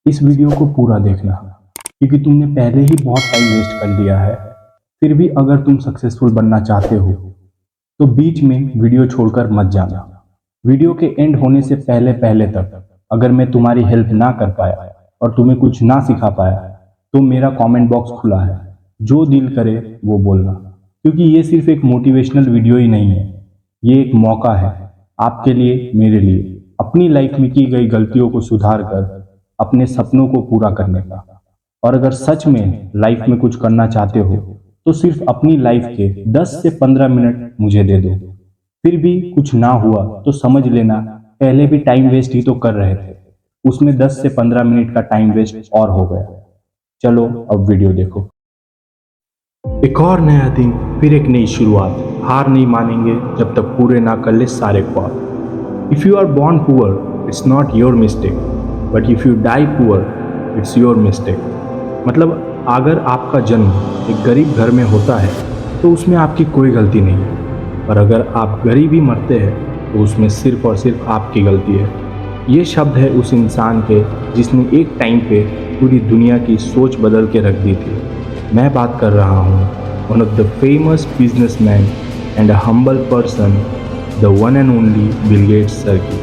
इस वीडियो को पूरा देखना क्योंकि तुमने पहले ही बहुत टाइम वेस्ट कर लिया है। फिर भी अगर तुम सक्सेसफुल बनना चाहते हो तो बीच में वीडियो छोड़कर मत जाना। वीडियो के एंड होने से पहले पहले तक अगर मैं तुम्हारी हेल्प ना कर पाया और तुम्हें कुछ ना सिखा पाया तो मेरा कमेंट बॉक्स खुला है, जो दिल करे वो बोलना। क्योंकि ये सिर्फ एक मोटिवेशनल वीडियो ही नहीं है, ये एक मौका है आपके लिए, मेरे लिए, अपनी लाइफ में की गई गलतियों को सुधार कर अपने सपनों को पूरा करने का। और अगर सच में लाइफ में कुछ करना चाहते हो तो सिर्फ अपनी लाइफ के 10 से 15 मिनट मुझे दे दो। फिर भी कुछ ना हुआ तो समझ लेना पहले भी टाइम वेस्ट ही तो कर रहे थे, उसमें 10 से 15 मिनट का टाइम वेस्ट और हो गया। चलो अब वीडियो देखो। एक और नया दिन, फिर एक नई शुरुआत। हार नहीं मानेंगे जब तक पूरे ना कर ले सारे ख्वाब। If you are born poor it's not your mistake, but if you die poor it's your mistake. मतलब अगर आपका जन्म एक गरीब घर में होता है तो उसमें आपकी कोई गलती नहीं है, और अगर आप गरीब ही मरते हैं तो उसमें सिर्फ और सिर्फ आपकी गलती है। ये शब्द है उस इंसान के जिसने एक टाइम पे पूरी दुनिया की सोच बदल के रख दी थी। मैं बात कर रहा हूँ one of the famous businessman and a humble person, the one and only Bill Gates sir की।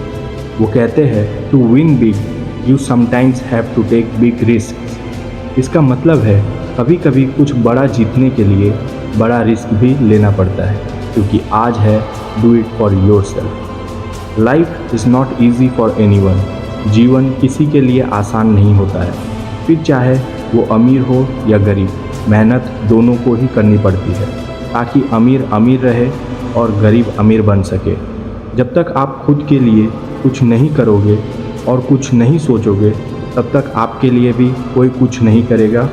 वो कहते हैं to win big you sometimes have to take big risk. इसका मतलब है कभी कभी कुछ बड़ा जीतने के लिए बड़ा रिस्क भी लेना पड़ता है, क्योंकि आज है do it for your self. Life is not easy for anyone. जीवन किसी के लिए आसान नहीं होता है, फिर चाहे वो अमीर हो या गरीब, मेहनत दोनों को ही करनी पड़ती है ताकि अमीर अमीर रहे और गरीब अमीर बन सके। जब तक आप खुद के लिए कुछ नहीं करोगे और कुछ नहीं सोचोगे तब तक आपके लिए भी कोई कुछ नहीं करेगा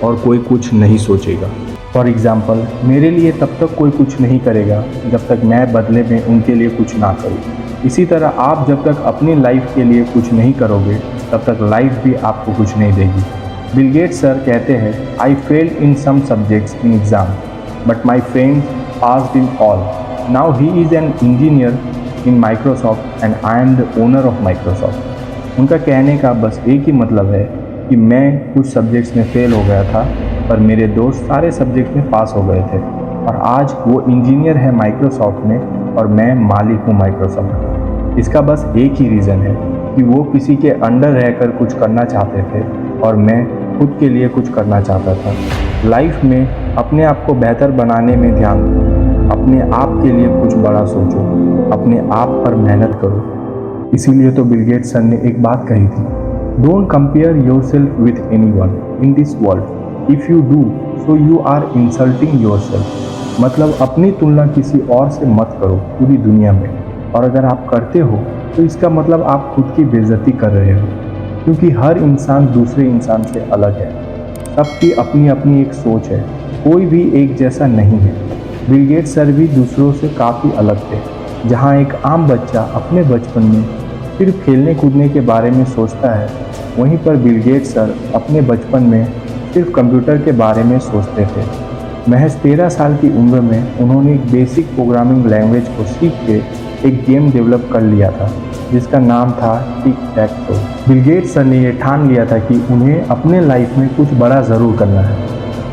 और कोई कुछ नहीं सोचेगा। फॉर एग्ज़ाम्पल, मेरे लिए तब तक कोई कुछ नहीं करेगा जब तक मैं बदले में उनके लिए कुछ ना करूँ। इसी तरह आप जब तक अपनी लाइफ के लिए कुछ नहीं करोगे तब तक लाइफ भी आपको कुछ नहीं देगी। बिल गेट्स सर कहते हैं, I failed in some subjects in exam but my friends passed in all. Now he is an engineer in Microsoft and I am the owner of Microsoft. उनका कहने का बस एक ही मतलब है कि मैं कुछ सब्जेक्ट्स में फ़ेल हो गया था पर मेरे दोस्त सारे सब्जेक्ट्स में पास हो गए थे, और आज वो इंजीनियर है माइक्रोसॉफ्ट में और मैं मालिक हूँ माइक्रोसॉफ्ट का। इसका बस एक ही रीज़न है कि वो किसी के अंडर रहकर कुछ करना चाहते थे और मैं खुद के लिए कुछ करना चाहता था। लाइफ में अपने आप को बेहतर बनाने में ध्यान दो, अपने आप के लिए कुछ बड़ा सोचो, अपने आप पर मेहनत करो। इसीलिए तो बिल गेट्स सर ने एक बात कही थी, don't compare yourself with anyone in this world, if you do so you are insulting yourself. मतलब अपनी तुलना किसी और से मत करो पूरी दुनिया में, और अगर आप करते हो तो इसका मतलब आप खुद की बेइज्जती कर रहे हो, क्योंकि हर इंसान दूसरे इंसान से अलग है। सबकी अपनी अपनी एक सोच है, कोई भी एक जैसा नहीं है। बिल गेट्स सर भी दूसरों से काफ़ी अलग थे। जहाँ एक आम बच्चा अपने बचपन में सिर्फ खेलने कूदने के बारे में सोचता है, वहीं पर बिल गेट्स सर अपने बचपन में सिर्फ कंप्यूटर के बारे में सोचते थे। महज 13 साल की उम्र में उन्होंने एक बेसिक प्रोग्रामिंग लैंग्वेज को सीख के एक गेम डेवलप कर लिया था जिसका नाम था tic tac toe. Bill Gates sir ने ये ठान लिया था कि उन्हें अपने लाइफ में कुछ बड़ा ज़रूर करना है,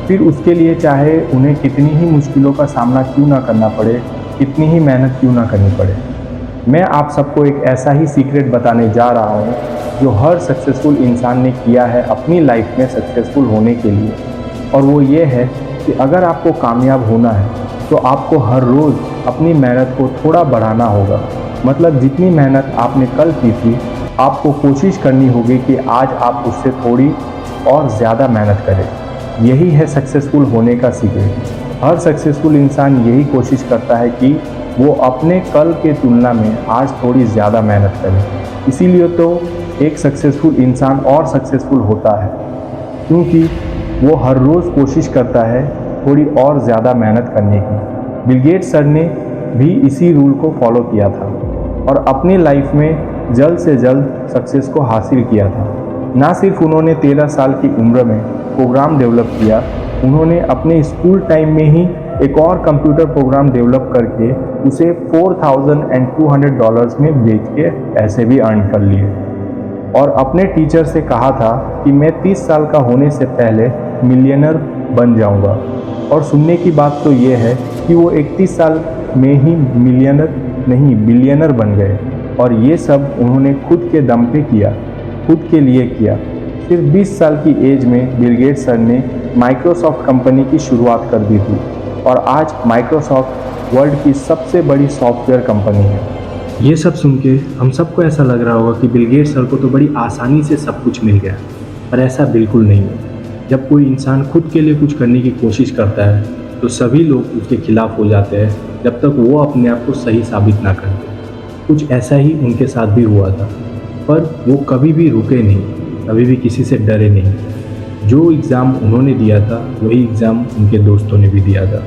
फिर उसके लिए चाहे उन्हें कितनी ही मुश्किलों का सामना क्यों ना करना पड़े, कितनी ही मेहनत क्यों ना करनी पड़े। मैं आप सबको एक ऐसा ही सीक्रेट बताने जा रहा हूँ जो हर सक्सेसफुल इंसान ने किया है अपनी लाइफ में सक्सेसफुल होने के लिए, और वो ये है कि अगर आपको कामयाब होना है तो आपको हर रोज़ अपनी मेहनत को थोड़ा बढ़ाना होगा। मतलब जितनी मेहनत आपने कल की थी, आपको कोशिश करनी होगी कि आज आप उससे थोड़ी और ज़्यादा मेहनत करें। यही है सक्सेसफुल होने का सीक्रेट। हर सक्सेसफुल इंसान यही कोशिश करता है कि वो अपने कल के तुलना में आज थोड़ी ज़्यादा मेहनत करे। इसीलिए तो एक सक्सेसफुल इंसान और सक्सेसफुल होता है, क्योंकि वो हर रोज़ कोशिश करता है थोड़ी और ज़्यादा मेहनत करने की। बिल गेट्स सर ने भी इसी रूल को फॉलो किया था और अपनी लाइफ में जल्द से जल्द सक्सेस को हासिल किया था। ना सिर्फ उन्होंने 13 साल की उम्र में प्रोग्राम डेवलप किया, उन्होंने अपने स्कूल टाइम में ही एक और कंप्यूटर प्रोग्राम डेवलप करके उसे $4200 में बेच के पैसे भी अर्न कर लिए। और अपने टीचर से कहा था कि मैं 30 साल का होने से पहले मिलियनर बन जाऊंगा। और सुनने की बात तो ये है कि वो 31 साल में ही मिलियनर नहीं बिलियनर बन गए। और ये सब उन्होंने खुद के दम पे किया, खुद के लिए किया। सिर्फ 20 साल की एज में बिल गेट्स सर ने माइक्रोसॉफ्ट कंपनी की शुरुआत कर दी थी और आज माइक्रोसॉफ्ट वर्ल्ड की सबसे बड़ी सॉफ्टवेयर कंपनी है। ये सब सुन के हम सबको ऐसा लग रहा होगा कि बिल गेट्स सर को तो बड़ी आसानी से सब कुछ मिल गया, पर ऐसा बिल्कुल नहीं है। जब कोई इंसान खुद के लिए कुछ करने की कोशिश करता है तो सभी लोग उसके खिलाफ हो जाते हैं जब तक वो अपने आप को सही साबित ना कर दे। कुछ ऐसा ही उनके साथ भी हुआ था, पर वो कभी भी रुके नहीं, कभी भी किसी से डरे नहीं। जो एग्ज़ाम उन्होंने दिया था वही एग्ज़ाम उनके दोस्तों ने भी दिया था।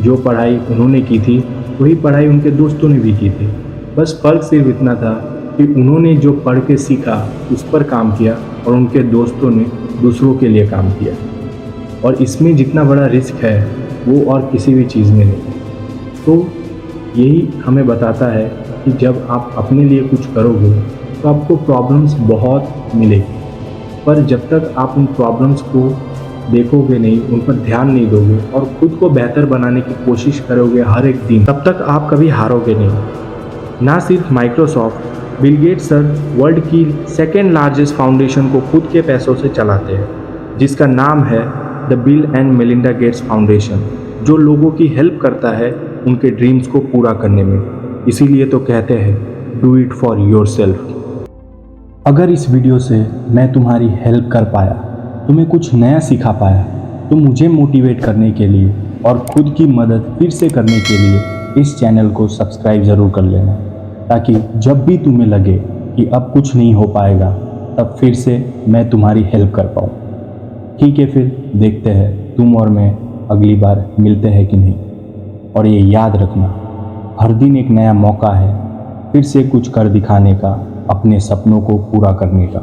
जो पढ़ाई उन्होंने की थी वही पढ़ाई उनके दोस्तों ने भी की थी। बस फ़र्क सिर्फ इतना था कि उन्होंने जो पढ़ के सीखा उस पर काम किया और उनके दोस्तों ने दूसरों के लिए काम किया। और इसमें जितना बड़ा रिस्क है वो और किसी भी चीज़ में नहीं। तो यही हमें बताता है कि जब आप अपने लिए कुछ करोगे तो आपको प्रॉब्लम्स बहुत मिलेगी, पर जब तक आप उन प्रॉब्लम्स को देखोगे नहीं, उन पर ध्यान नहीं दोगे और खुद को बेहतर बनाने की कोशिश करोगे हर एक दिन, तब तक आप कभी हारोगे नहीं। ना सिर्फ Microsoft, bill Gates sir world की सेकेंड लार्जेस्ट फाउंडेशन को खुद के पैसों से चलाते हैं, जिसका नाम है the bill and Melinda Gates foundation, जो लोगों की हेल्प करता है उनके ड्रीम्स को पूरा करने में। इसीलिए तो कहते हैं डू इट फॉर योरसेल्फ। अगर इस वीडियो से मैं तुम्हारी हेल्प कर पाया, तुम्हें कुछ नया सिखा पाया, तो मुझे मोटिवेट करने के लिए और खुद की मदद फिर से करने के लिए इस चैनल को सब्सक्राइब ज़रूर कर लेना, ताकि जब भी तुम्हें लगे कि अब कुछ नहीं हो पाएगा तब फिर से मैं तुम्हारी हेल्प कर पाऊँ। ठीक है, फिर देखते हैं तुम और मैं अगली बार मिलते हैं कि नहीं। और ये याद रखना, हर दिन एक नया मौका है फिर से कुछ कर दिखाने का, अपने सपनों को पूरा करने का।